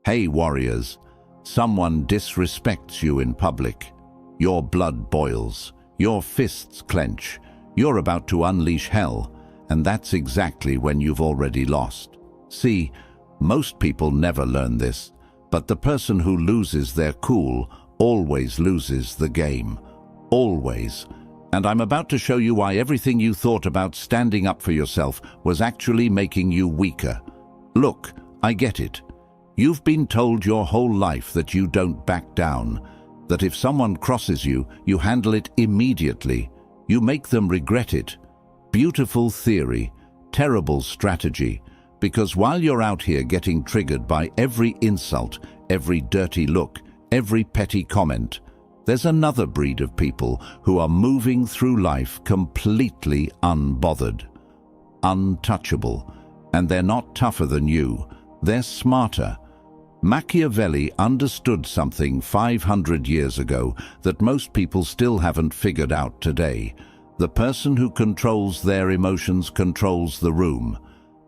Hey warriors, someone disrespects you in public. Your blood boils, your fists clench, you're about to unleash hell, and that's exactly when you've already lost. See, most people never learn this, but the person who loses their cool always loses the game. Always. And I'm about to show you why everything you thought about standing up for yourself was actually making you weaker. Look, I get it. You've been told your whole life that you don't back down, that if someone crosses you, you handle it immediately. You make them regret it. Beautiful theory, terrible strategy, because while you're out here getting triggered by every insult, every dirty look, every petty comment, there's another breed of people who are moving through life completely unbothered, untouchable, and they're not tougher than you, they're smarter. Machiavelli understood something 500 years ago that most people still haven't figured out today. The person who controls their emotions controls the room.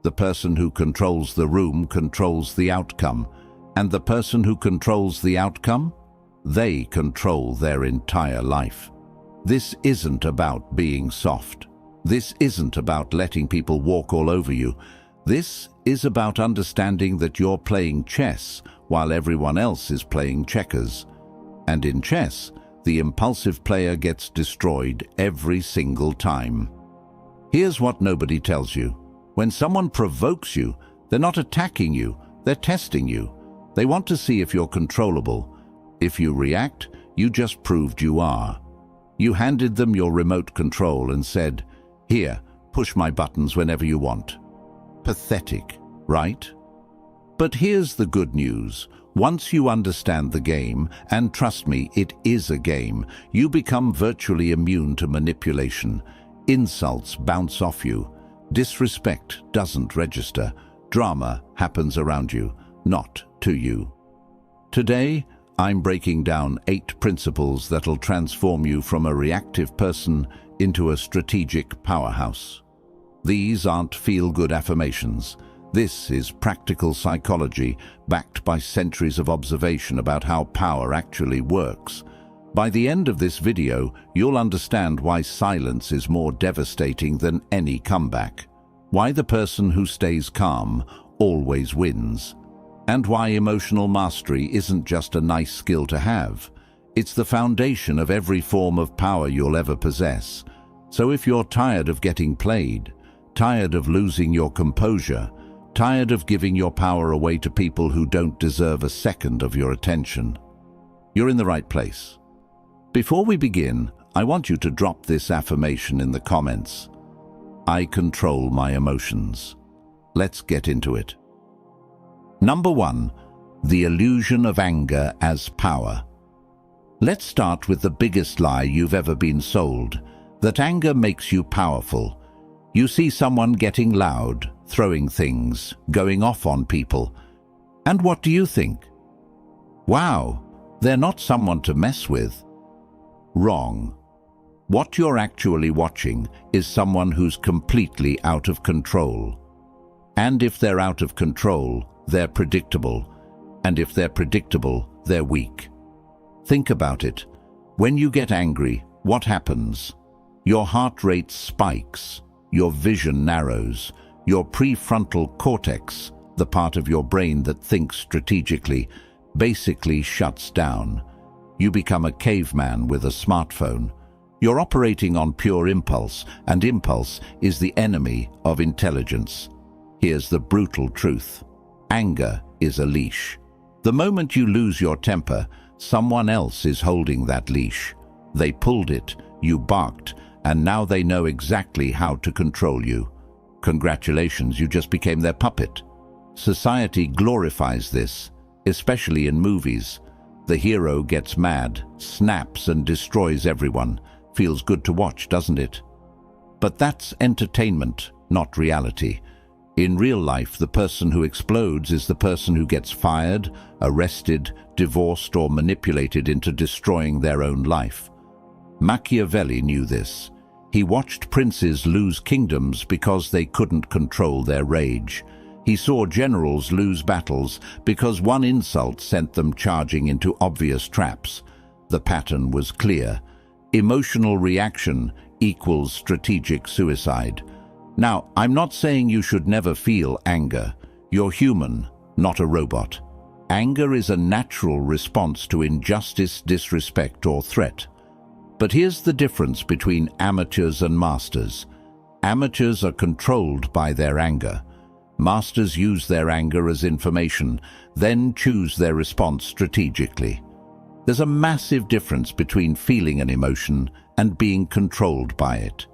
The person who controls the room controls the outcome. And the person who controls the outcome? They control their entire life. This isn't about being soft. This isn't about letting people walk all over you. This is about understanding that you're playing chess while everyone else is playing checkers. And in chess, the impulsive player gets destroyed every single time. Here's what nobody tells you. When someone provokes you, they're not attacking you, they're testing you. They want to see if you're controllable. If you react, you just proved you are. You handed them your remote control and said, "Here, push my buttons whenever you want." Pathetic, right? But here's the good news. Once you understand the game, and trust me, it is a game, you become virtually immune to manipulation. Insults bounce off you. Disrespect doesn't register. Drama happens around you, not to you. Today, I'm breaking down 8 principles that'll transform you from a reactive person into a strategic powerhouse. These aren't feel-good affirmations. This is practical psychology backed by centuries of observation about how power actually works. By the end of this video, you'll understand why silence is more devastating than any comeback, why the person who stays calm always wins, and why emotional mastery isn't just a nice skill to have. It's the foundation of every form of power you'll ever possess. So if you're tired of getting played, tired of losing your composure, tired of giving your power away to people who don't deserve a second of your attention, you're in the right place. Before we begin, I want you to drop this affirmation in the comments. I control my emotions. Let's get into it. Number 1, the illusion of anger as power. Let's start with the biggest lie you've ever been sold, that anger makes you powerful. You see someone getting loud, throwing things, going off on people, and what do you think? Wow, they're not someone to mess with. Wrong. What you're actually watching is someone who's completely out of control. And if they're out of control, they're predictable. And if they're predictable, they're weak. Think about it. When you get angry, what happens? Your heart rate spikes, your vision narrows, your prefrontal cortex, the part of your brain that thinks strategically, basically shuts down. You become a caveman with a smartphone. You're operating on pure impulse, and impulse is the enemy of intelligence. Here's the brutal truth. Anger is a leash. The moment you lose your temper, someone else is holding that leash. They pulled it, you barked, and now they know exactly how to control you. Congratulations, you just became their puppet. Society glorifies this, especially in movies. The hero gets mad, snaps and destroys everyone. Feels good to watch, doesn't it? But that's entertainment, not reality. In real life, the person who explodes is the person who gets fired, arrested, divorced, or manipulated into destroying their own life. Machiavelli knew this. He watched princes lose kingdoms because they couldn't control their rage. He saw generals lose battles because one insult sent them charging into obvious traps. The pattern was clear. Emotional reaction equals strategic suicide. Now, I'm not saying you should never feel anger. You're human, not a robot. Anger is a natural response to injustice, disrespect, or threat. But here's the difference between amateurs and masters. Amateurs are controlled by their anger. Masters use their anger as information, then choose their response strategically. There's a massive difference between feeling an emotion and being controlled by it.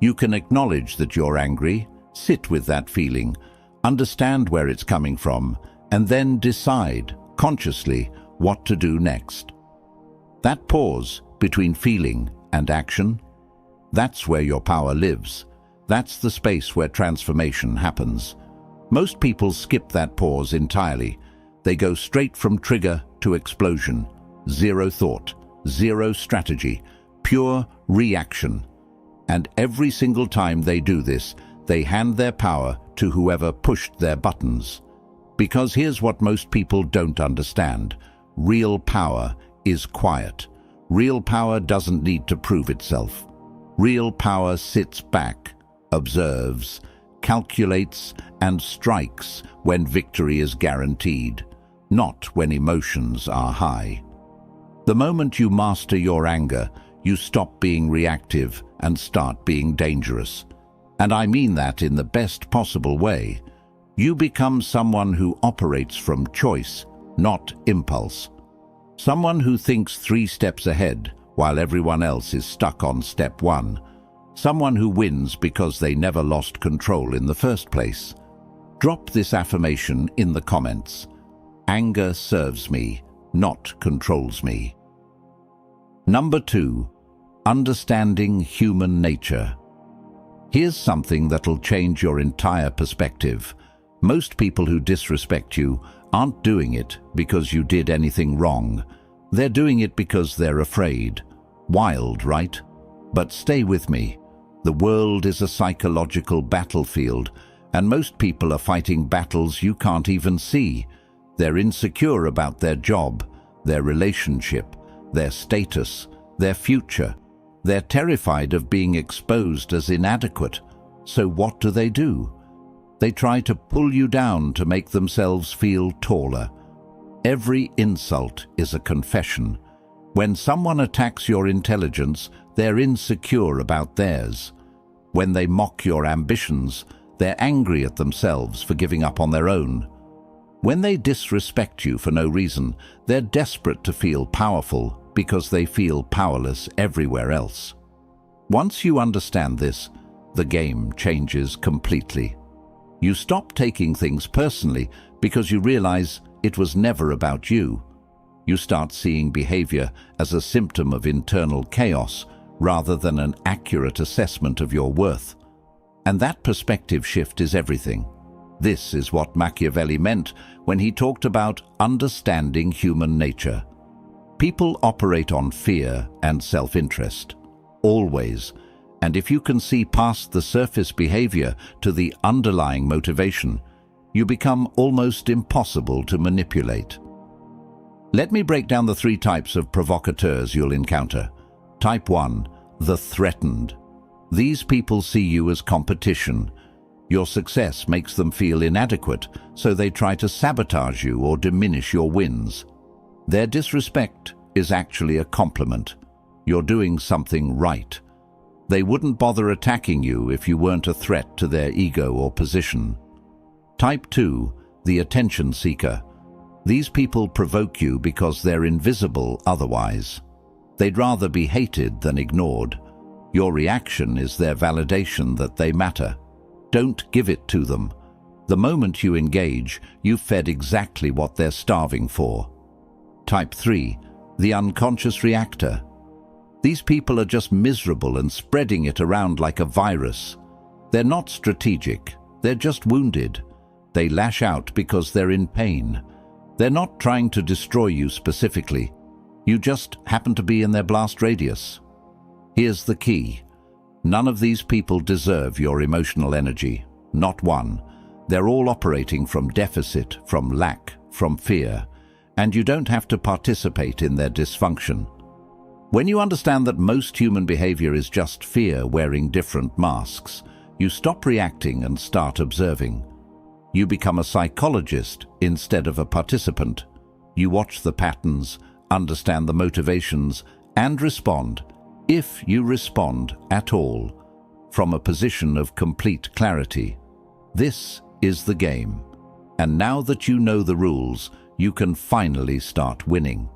You can acknowledge that you're angry, sit with that feeling, understand where it's coming from, and then decide, consciously, what to do next. That pause between feeling and action, that's where your power lives. That's the space where transformation happens. Most people skip that pause entirely. They go straight from trigger to explosion. Zero thought, zero strategy, pure reaction. And every single time they do this, they hand their power to whoever pushed their buttons. Because here's what most people don't understand. Real power is quiet. Real power doesn't need to prove itself. Real power sits back, observes, calculates, and strikes when victory is guaranteed, not when emotions are high. The moment you master your anger, you stop being reactive and start being dangerous. And I mean that in the best possible way. You become someone who operates from choice, not impulse. Someone who thinks 3 steps ahead while everyone else is stuck on step 1. Someone who wins because they never lost control in the first place. Drop this affirmation in the comments. Anger serves me, not controls me. Number 2. Understanding human nature. Here's something that'll change your entire perspective. Most people who disrespect you aren't doing it because you did anything wrong. They're doing it because they're afraid. Wild, right? But stay with me. The world is a psychological battlefield, and most people are fighting battles you can't even see. They're insecure about their job, their relationship, their status, their future. They're terrified of being exposed as inadequate. So what do? They try to pull you down to make themselves feel taller. Every insult is a confession. When someone attacks your intelligence, they're insecure about theirs. When they mock your ambitions, they're angry at themselves for giving up on their own. When they disrespect you for no reason, they're desperate to feel powerful because they feel powerless everywhere else. Once you understand this, the game changes completely. You stop taking things personally because you realize it was never about you. You start seeing behavior as a symptom of internal chaos rather than an accurate assessment of your worth. And that perspective shift is everything. This is what Machiavelli meant when he talked about understanding human nature. People operate on fear and self-interest, always. And if you can see past the surface behavior to the underlying motivation, you become almost impossible to manipulate. Let me break down the 3 types of provocateurs you'll encounter. Type 1, the threatened. These people see you as competition. Your success makes them feel inadequate, so they try to sabotage you or diminish your wins. Their disrespect is actually a compliment. You're doing something right. They wouldn't bother attacking you if you weren't a threat to their ego or position. Type 2, the attention seeker. These people provoke you because they're invisible otherwise. They'd rather be hated than ignored. Your reaction is their validation that they matter. Don't give it to them. The moment you engage, you've fed exactly what they're starving for. Type 3, the unconscious reactor. These people are just miserable and spreading it around like a virus. They're not strategic, they're just wounded. They lash out because they're in pain. They're not trying to destroy you specifically. You just happen to be in their blast radius. Here's the key. None of these people deserve your emotional energy. Not one. They're all operating from deficit, from lack, from fear, and you don't have to participate in their dysfunction. When you understand that most human behavior is just fear wearing different masks, you stop reacting and start observing. You become a psychologist instead of a participant. You watch the patterns, understand the motivations, and respond, if you respond at all, from a position of complete clarity. This is the game. And now that you know the rules, you can finally start winning.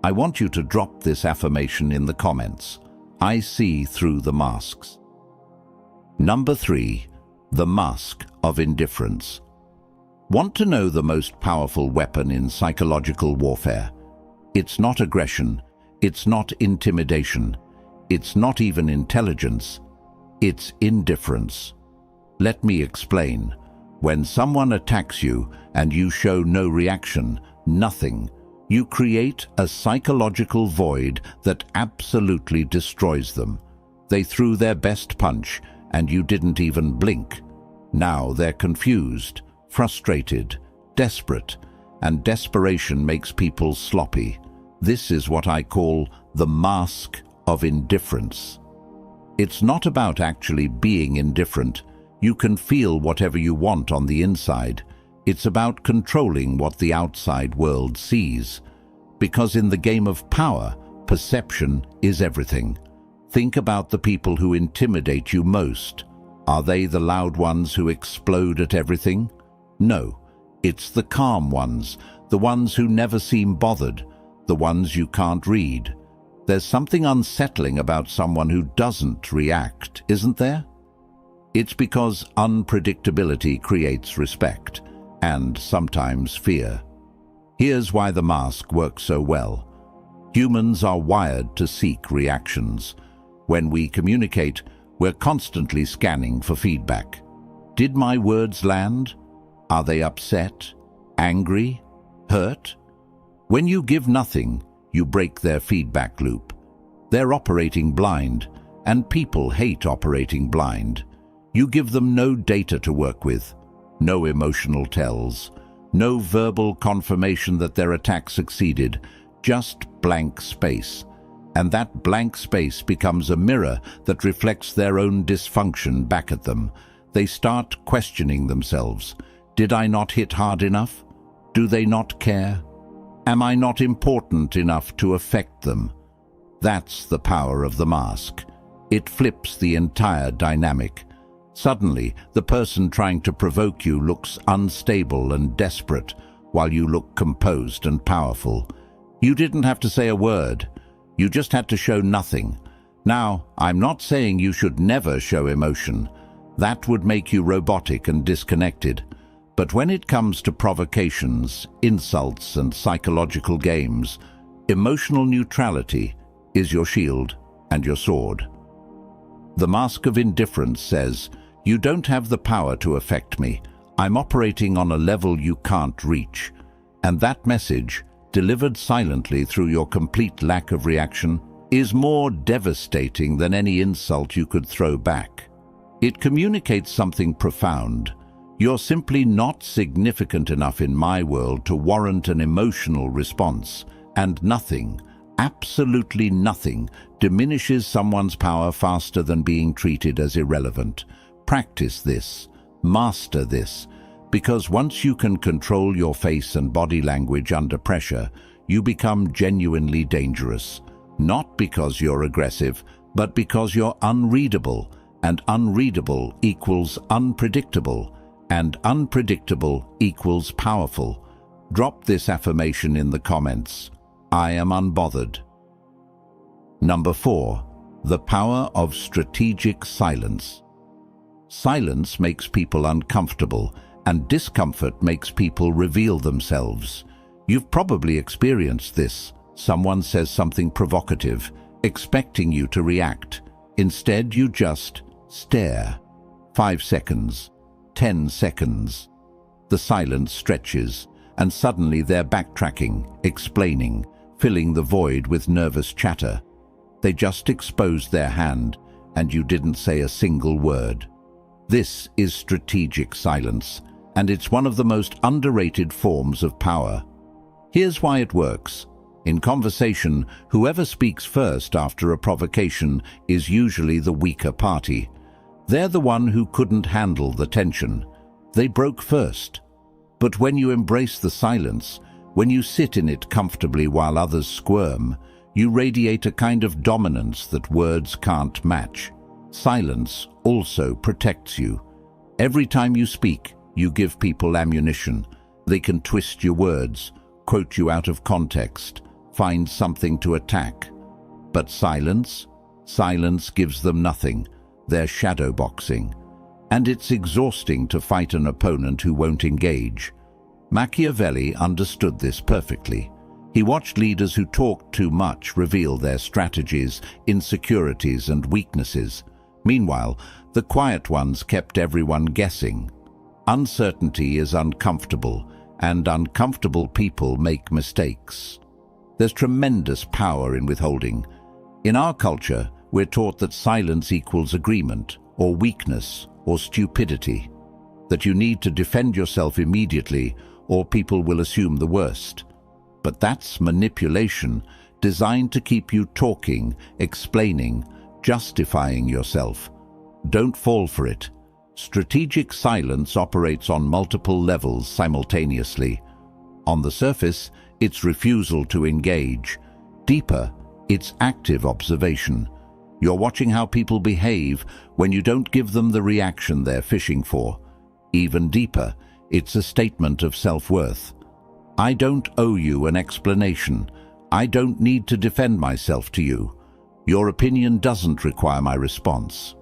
I want you to drop this affirmation in the comments. I see through the masks. Number 3. The Mask of Indifference. Want to know the most powerful weapon in psychological warfare? It's not aggression, it's not intimidation, it's not even intelligence, it's indifference. Let me explain. When someone attacks you and you show no reaction, nothing, you create a psychological void that absolutely destroys them. They threw their best punch and you didn't even blink. Now they're confused, frustrated, desperate, and desperation makes people sloppy. This is what I call the mask of indifference. It's not about actually being indifferent. You can feel whatever you want on the inside. It's about controlling what the outside world sees. Because in the game of power, perception is everything. Think about the people who intimidate you most. Are they the loud ones who explode at everything? No, it's the calm ones, the ones who never seem bothered, the ones you can't read. There's something unsettling about someone who doesn't react, isn't there? It's because unpredictability creates respect, and sometimes fear. Here's why the mask works so well. Humans are wired to seek reactions. When we communicate, we're constantly scanning for feedback. Did my words land? Are they upset, angry, hurt? When you give nothing, you break their feedback loop. They're operating blind, and people hate operating blind. You give them no data to work with, no emotional tells, no verbal confirmation that their attack succeeded, just blank space. And that blank space becomes a mirror that reflects their own dysfunction back at them. They start questioning themselves. Did I not hit hard enough? Do they not care? Am I not important enough to affect them? That's the power of the mask. It flips the entire dynamic. Suddenly, the person trying to provoke you looks unstable and desperate, while you look composed and powerful. You didn't have to say a word. You just had to show nothing. Now, I'm not saying you should never show emotion. That would make you robotic and disconnected. But when it comes to provocations, insults, and psychological games, emotional neutrality is your shield and your sword. The Mask of Indifference says, you don't have the power to affect me. I'm operating on a level you can't reach. And that message, delivered silently through your complete lack of reaction, is more devastating than any insult you could throw back. It communicates something profound. You're simply not significant enough in my world to warrant an emotional response, and nothing, absolutely nothing, diminishes someone's power faster than being treated as irrelevant. Practice this, master this, because once you can control your face and body language under pressure, you become genuinely dangerous. Not because you're aggressive, but because you're unreadable, and unreadable equals unpredictable, and unpredictable equals powerful. Drop this affirmation in the comments. I am unbothered. Number 4. The power of strategic silence. Silence makes people uncomfortable, and discomfort makes people reveal themselves. You've probably experienced this. Someone says something provocative, expecting you to react. Instead, you just stare. 5 seconds. 10 seconds. The silence stretches, and suddenly they're backtracking, explaining, filling the void with nervous chatter. They just exposed their hand, and you didn't say a single word. This is strategic silence, and it's one of the most underrated forms of power. Here's why it works. In conversation, whoever speaks first after a provocation is usually the weaker party. They're the one who couldn't handle the tension. They broke first. But when you embrace the silence, when you sit in it comfortably while others squirm, you radiate a kind of dominance that words can't match. Silence also protects you. Every time you speak, you give people ammunition. They can twist your words, quote you out of context, find something to attack. But silence gives them nothing. They're shadowboxing. And it's exhausting to fight an opponent who won't engage. Machiavelli understood this perfectly. He watched leaders who talked too much reveal their strategies, insecurities, and weaknesses. Meanwhile, the quiet ones kept everyone guessing. Uncertainty is uncomfortable, and uncomfortable people make mistakes. There's tremendous power in withholding. In our culture, we're taught that silence equals agreement, or weakness, or stupidity. That you need to defend yourself immediately, or people will assume the worst. But that's manipulation, designed to keep you talking, explaining, justifying yourself. Don't fall for it. Strategic silence operates on multiple levels simultaneously. On the surface, it's refusal to engage. Deeper, it's active observation. You're watching how people behave when you don't give them the reaction they're fishing for. Even deeper, it's a statement of self-worth. I don't owe you an explanation. I don't need to defend myself to you. Your opinion doesn't require my response.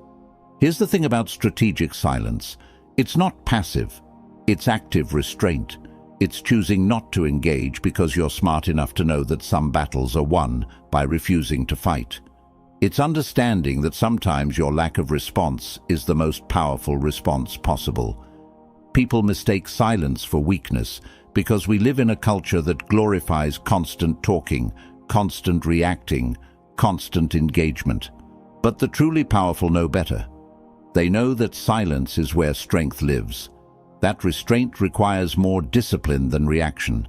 Here's the thing about strategic silence. It's not passive. It's active restraint. It's choosing not to engage because you're smart enough to know that some battles are won by refusing to fight. It's understanding that sometimes your lack of response is the most powerful response possible. People mistake silence for weakness because we live in a culture that glorifies constant talking, constant reacting, constant engagement. But the truly powerful know better. They know that silence is where strength lives. That restraint requires more discipline than reaction.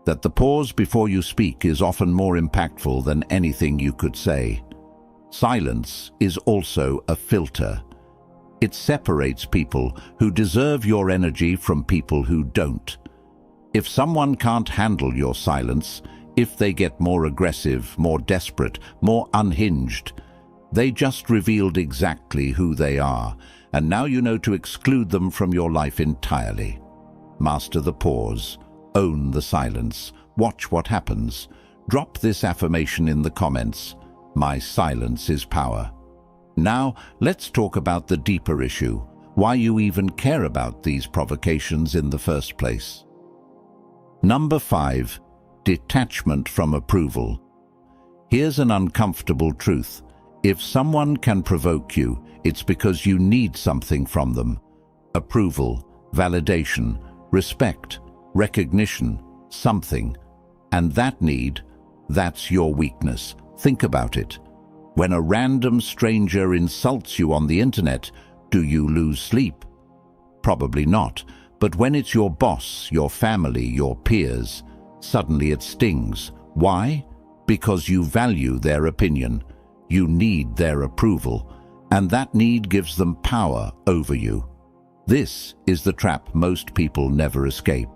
That the pause before you speak is often more impactful than anything you could say. Silence is also a filter. It separates people who deserve your energy from people who don't. If someone can't handle your silence, if they get more aggressive, more desperate, more unhinged, they just revealed exactly who they are, and now you know to exclude them from your life entirely. Master the pause. Own the silence. Watch what happens. Drop this affirmation in the comments. My silence is power. Now, let's talk about the deeper issue, why you even care about these provocations in the first place. Number 5. Detachment from approval. Here's an uncomfortable truth. If someone can provoke you, it's because you need something from them. Approval, validation, respect, recognition, something. And that need, that's your weakness. Think about it. When a random stranger insults you on the internet, do you lose sleep? Probably not. But when it's your boss, your family, your peers, suddenly it stings. Why? Because you value their opinion. You need their approval, and that need gives them power over you. This is the trap most people never escape.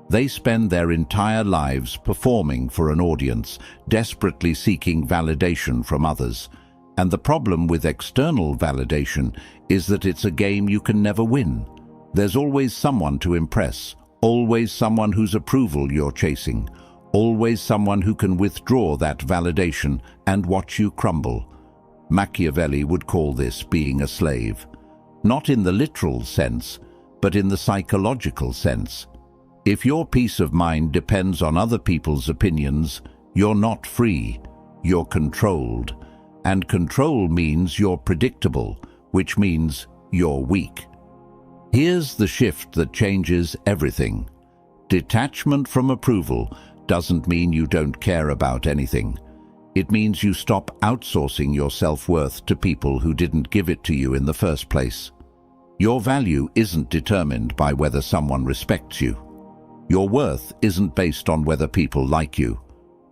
They spend their entire lives performing for an audience, desperately seeking validation from others. And the problem with external validation is that it's a game you can never win. There's always someone to impress, always someone whose approval you're chasing, always someone who can withdraw that validation and watch you crumble. Machiavelli would call this being a slave. Not in the literal sense, but in the psychological sense. If your peace of mind depends on other people's opinions, you're not free, you're controlled. And control means you're predictable, which means you're weak. Here's the shift that changes everything. Detachment from approval doesn't mean you don't care about anything. It means you stop outsourcing your self-worth to people who didn't give it to you in the first place. Your value isn't determined by whether someone respects you. Your worth isn't based on whether people like you.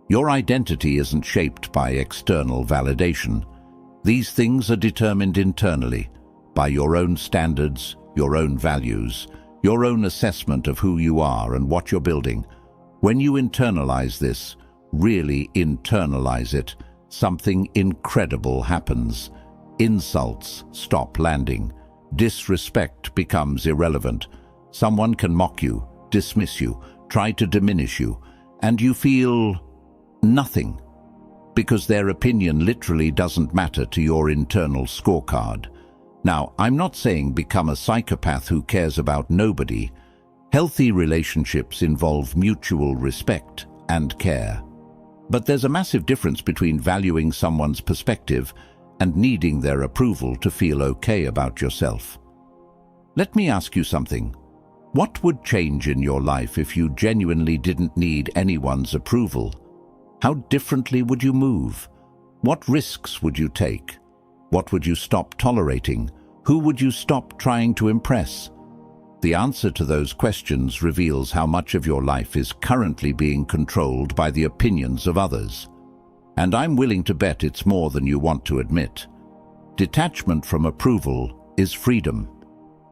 Your identity isn't shaped by external validation. These things are determined internally, by your own standards, your own values, your own assessment of who you are and what you're building. When you internalize this, really internalize it, something incredible happens. Insults stop landing. Disrespect becomes irrelevant. Someone can mock you, dismiss you, try to diminish you, and you feel nothing, because their opinion literally doesn't matter to your internal scorecard. Now, I'm not saying become a psychopath who cares about nobody. Healthy relationships involve mutual respect and care. But there's a massive difference between valuing someone's perspective and needing their approval to feel okay about yourself. Let me ask you something. What would change in your life if you genuinely didn't need anyone's approval? How differently would you move? What risks would you take? What would you stop tolerating? Who would you stop trying to impress? The answer to those questions reveals how much of your life is currently being controlled by the opinions of others. And I'm willing to bet it's more than you want to admit. Detachment from approval is freedom.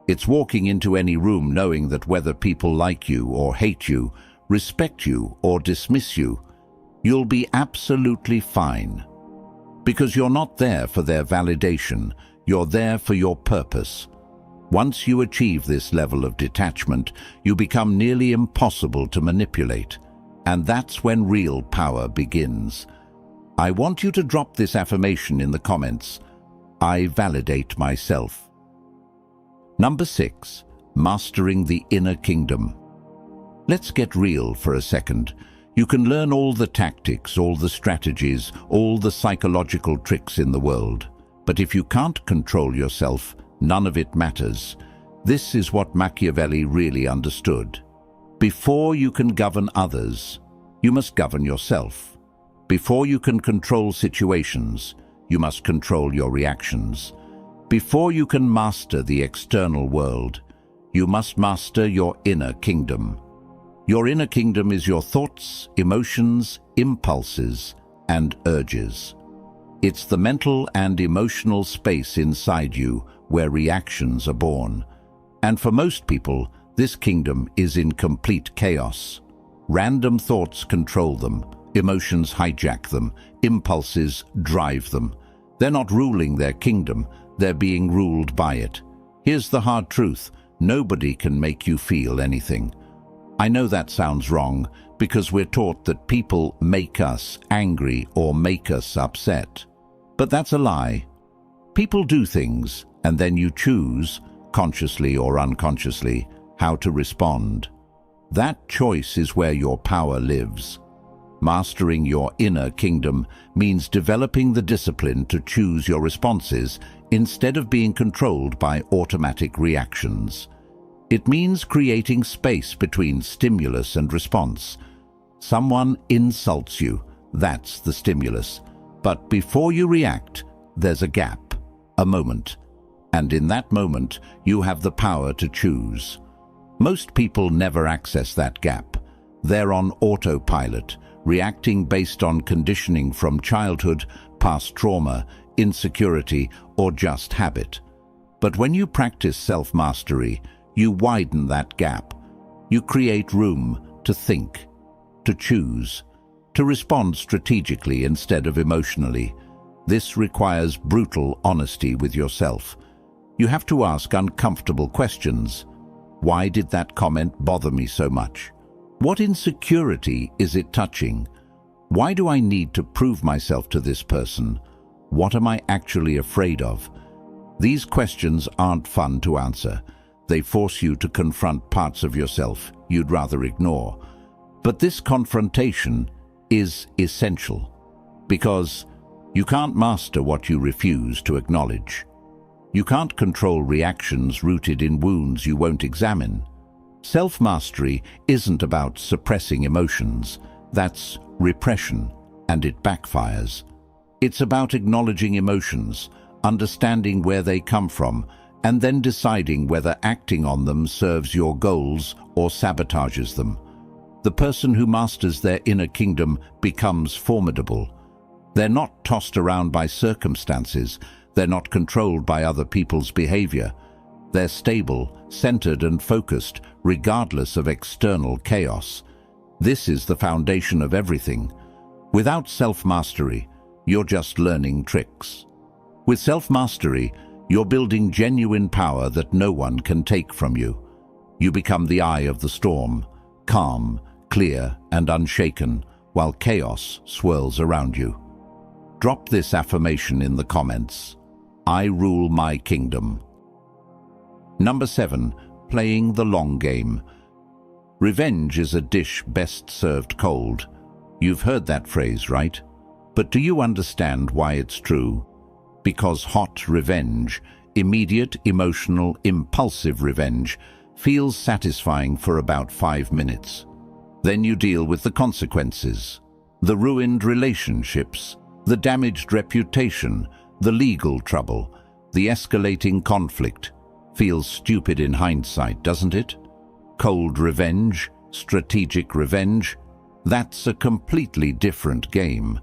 It's walking into any room knowing that whether people like you or hate you, respect you or dismiss you, you'll be absolutely fine. Because you're not there for their validation, you're there for your purpose. Once you achieve this level of detachment, you become nearly impossible to manipulate. And that's when real power begins. I want you to drop this affirmation in the comments. I validate myself. Number 6, mastering the inner kingdom. Let's get real for a second. You can learn all the tactics, all the strategies, all the psychological tricks in the world. But if you can't control yourself, none of it matters. This is what Machiavelli really understood. Before you can govern others, you must govern yourself. Before you can control situations, you must control your reactions. Before you can master the external world, you must master your inner kingdom. Your inner kingdom is your thoughts, emotions, impulses, and urges. It's the mental and emotional space inside you where reactions are born. And for most people, this kingdom is in complete chaos. Random thoughts control them, emotions hijack them, impulses drive them. They're not ruling their kingdom, they're being ruled by it. Here's the hard truth: nobody can make you feel anything. I know that sounds wrong, because we're taught that people make us angry or make us upset. But that's a lie. People do things, and then you choose, consciously or unconsciously, how to respond. That choice is where your power lives. Mastering your inner kingdom means developing the discipline to choose your responses instead of being controlled by automatic reactions. It means creating space between stimulus and response. Someone insults you, that's the stimulus. But before you react, there's a gap, a moment. And in that moment, you have the power to choose. Most people never access that gap. They're on autopilot, reacting based on conditioning from childhood, past trauma, insecurity, or just habit. But when you practice self-mastery, you widen that gap. You create room to think, to choose, to respond strategically instead of emotionally. This requires brutal honesty with yourself. You have to ask uncomfortable questions. Why did that comment bother me so much? What insecurity is it touching? Why do I need to prove myself to this person? What am I actually afraid of? These questions aren't fun to answer. They force you to confront parts of yourself you'd rather ignore. But this confrontation is essential, because you can't master what you refuse to acknowledge. You can't control reactions rooted in wounds you won't examine. Self-mastery isn't about suppressing emotions. That's repression, and it backfires. It's about acknowledging emotions, understanding where they come from, and then deciding whether acting on them serves your goals or sabotages them. The person who masters their inner kingdom becomes formidable. They're not tossed around by circumstances. They're not controlled by other people's behavior. They're stable, centered, and focused, regardless of external chaos. This is the foundation of everything. Without self-mastery, you're just learning tricks. With self-mastery, you're building genuine power that no one can take from you. You become the eye of the storm, calm, clear, and unshaken, while chaos swirls around you. Drop this affirmation in the comments. I rule my kingdom. Number 7. Playing the long game. Revenge is a dish best served cold. You've heard that phrase, right? But do you understand why it's true? Because hot revenge, immediate, emotional, impulsive revenge, feels satisfying for about 5 minutes. Then you deal with the consequences. The ruined relationships, the damaged reputation, the legal trouble, the escalating conflict. Feels stupid in hindsight, doesn't it? Cold revenge, strategic revenge, that's a completely different game.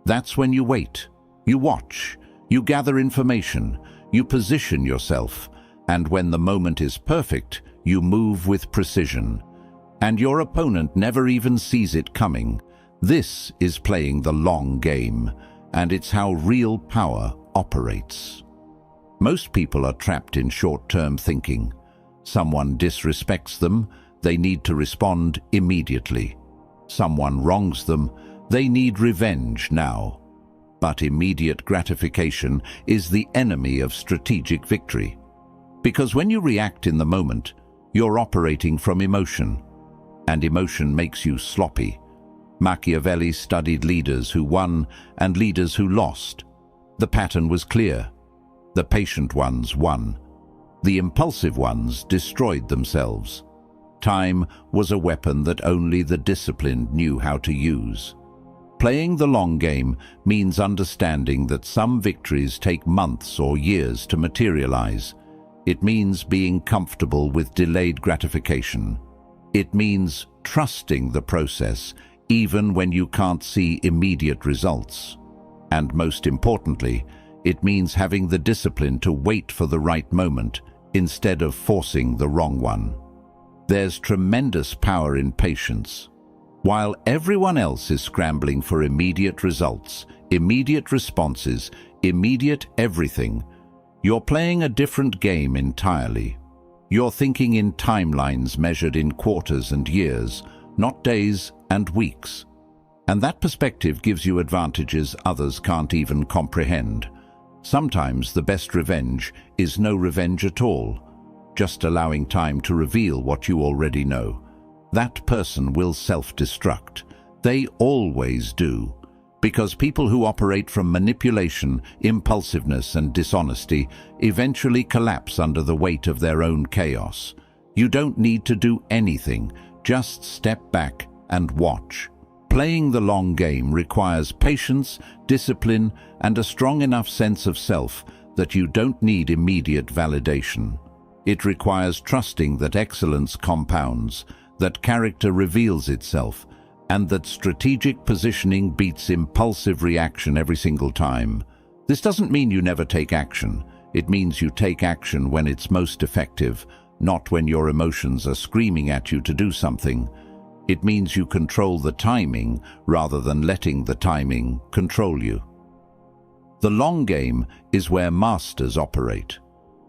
That's when you wait, you watch, you gather information, you position yourself, and when the moment is perfect, you move with precision. And your opponent never even sees it coming. This is playing the long game, and it's how real power operates. Most people are trapped in short-term thinking. Someone disrespects them, they need to respond immediately. Someone wrongs them, they need revenge now. But immediate gratification is the enemy of strategic victory. Because when you react in the moment, you're operating from emotion. And emotion makes you sloppy. Machiavelli studied leaders who won and leaders who lost. The pattern was clear. The patient ones won. The impulsive ones destroyed themselves. Time was a weapon that only the disciplined knew how to use. Playing the long game means understanding that some victories take months or years to materialize. It means being comfortable with delayed gratification. It means trusting the process even when you can't see immediate results. And most importantly, it means having the discipline to wait for the right moment instead of forcing the wrong one. There's tremendous power in patience. While everyone else is scrambling for immediate results, immediate responses, immediate everything, you're playing a different game entirely. You're thinking in timelines measured in quarters and years, not days and weeks. And that perspective gives you advantages others can't even comprehend. Sometimes the best revenge is no revenge at all, just allowing time to reveal what you already know. That person will self-destruct. They always do. Because people who operate from manipulation, impulsiveness, and dishonesty eventually collapse under the weight of their own chaos. You don't need to do anything, just step back and watch. Playing the long game requires patience, discipline, and a strong enough sense of self that you don't need immediate validation. It requires trusting that excellence compounds, that character reveals itself, and that strategic positioning beats impulsive reaction every single time. This doesn't mean you never take action. It means you take action when it's most effective, not when your emotions are screaming at you to do something. It means you control the timing rather than letting the timing control you. The long game is where masters operate.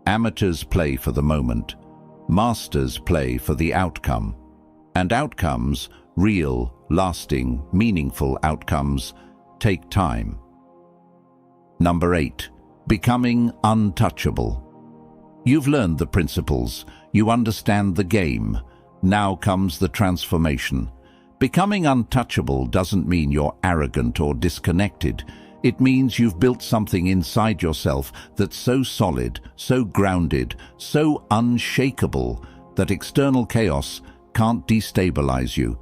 Amateurs play for the moment. Masters play for the outcome. And outcomes, real, lasting, meaningful outcomes, take time. Number 8. Becoming untouchable. You've learned the principles. You understand the game. Now comes the transformation. Becoming untouchable doesn't mean you're arrogant or disconnected. It means you've built something inside yourself that's so solid, so grounded, so unshakable that external chaos can't destabilize you.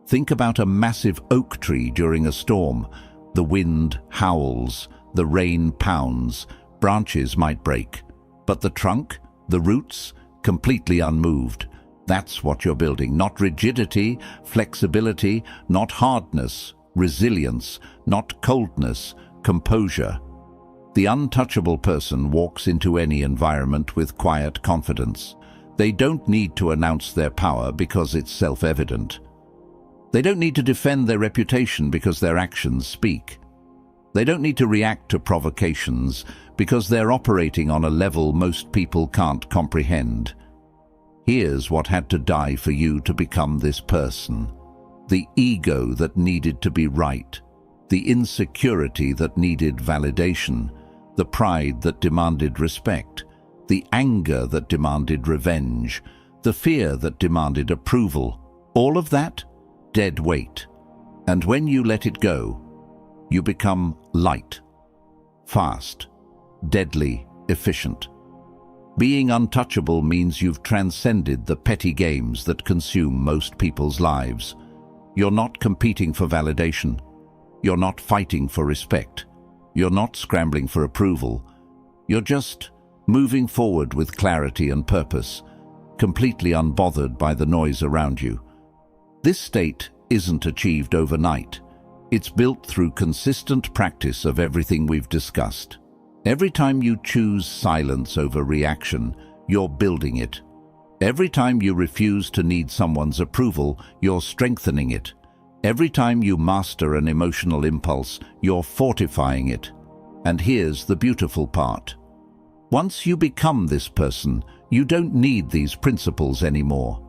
Think about a massive oak tree during a storm. The wind howls, the rain pounds, branches might break. But the trunk? The roots, completely unmoved. That's what you're building. Not rigidity, flexibility, not hardness, resilience, not coldness, composure. The untouchable person walks into any environment with quiet confidence. They don't need to announce their power because it's self-evident. They don't need to defend their reputation because their actions speak. They don't need to react to provocations because they're operating on a level most people can't comprehend. Here's what had to die for you to become this person. The ego that needed to be right, the insecurity that needed validation, the pride that demanded respect, the anger that demanded revenge, the fear that demanded approval. All of that, dead weight. And when you let it go, you become light, fast, deadly, efficient. Being untouchable means you've transcended the petty games that consume most people's lives. You're not competing for validation. You're not fighting for respect. You're not scrambling for approval. You're just moving forward with clarity and purpose, completely unbothered by the noise around you. This state isn't achieved overnight. It's built through consistent practice of everything we've discussed. Every time you choose silence over reaction, you're building it. Every time you refuse to need someone's approval, you're strengthening it. Every time you master an emotional impulse, you're fortifying it. And here's the beautiful part. Once you become this person, you don't need these principles anymore.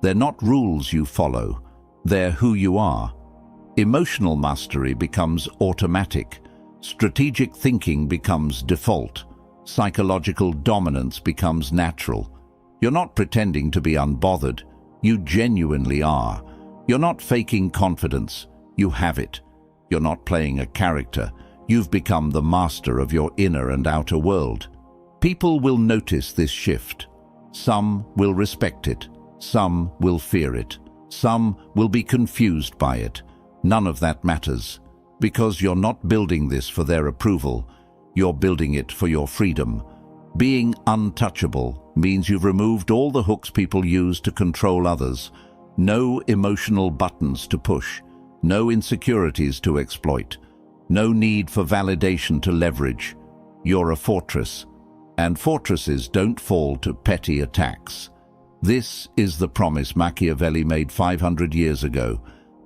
They're not rules you follow. They're who you are. Emotional mastery becomes automatic. Strategic thinking becomes default. Psychological dominance becomes natural. You're not pretending to be unbothered. You genuinely are. You're not faking confidence. You have it. You're not playing a character. You've become the master of your inner and outer world. People will notice this shift. Some will respect it. Some will fear it. Some will be confused by it. None of that matters, because you're not building this for their approval. You're building it for your freedom. Being untouchable means you've removed all the hooks people use to control others. No emotional buttons to push. No insecurities to exploit. No need for validation to leverage. You're a fortress, and fortresses don't fall to petty attacks. This is the promise Machiavelli made 500 years ago.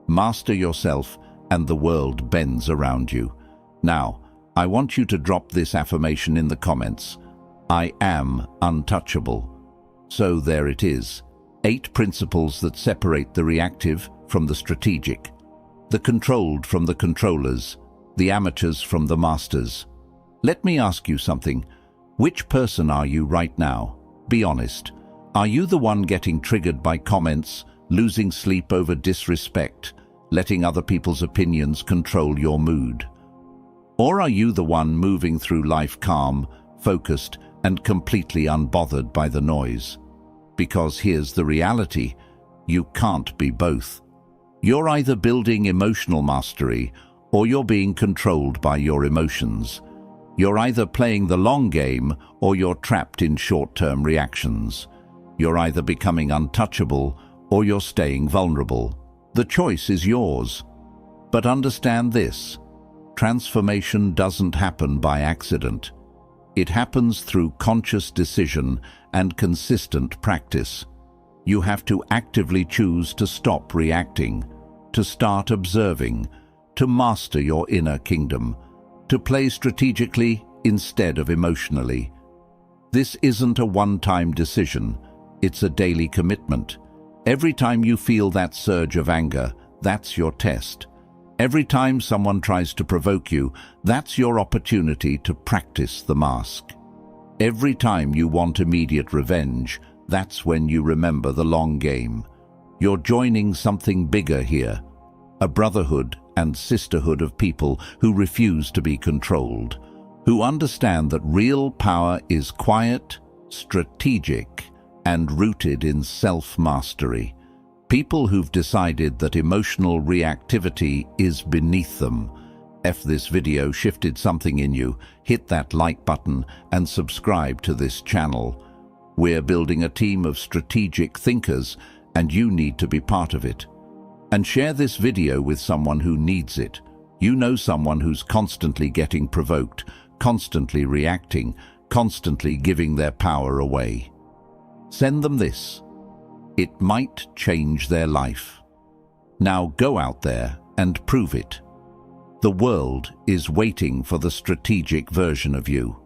Master yourself, and the world bends around you. Now, I want you to drop this affirmation in the comments. I am untouchable. So there it is. 8 principles that separate the reactive from the strategic, the controlled from the controllers, the amateurs from the masters. Let me ask you something. Which person are you right now? Be honest. Are you the one getting triggered by comments, losing sleep over disrespect, letting other people's opinions control your mood? Or are you the one moving through life calm, focused, and completely unbothered by the noise? Because here's the reality, you can't be both. You're either building emotional mastery or you're being controlled by your emotions. You're either playing the long game or you're trapped in short-term reactions. You're either becoming untouchable or you're staying vulnerable. The choice is yours. But understand this, transformation doesn't happen by accident. It happens through conscious decision and consistent practice. You have to actively choose to stop reacting, to start observing, to master your inner kingdom, to play strategically instead of emotionally. This isn't a one-time decision, it's a daily commitment. Every time you feel that surge of anger, that's your test. Every time someone tries to provoke you, that's your opportunity to practice the mask. Every time you want immediate revenge, that's when you remember the long game. You're joining something bigger here, a brotherhood and sisterhood of people who refuse to be controlled, who understand that real power is quiet, strategic, and rooted in self-mastery. People who've decided that emotional reactivity is beneath them. If this video shifted something in you, hit that like button and subscribe to this channel. We're building a team of strategic thinkers, and you need to be part of it. And share this video with someone who needs it. You know someone who's constantly getting provoked, constantly reacting, constantly giving their power away. Send them this. It might change their life. Now go out there and prove it. The world is waiting for the strategic version of you.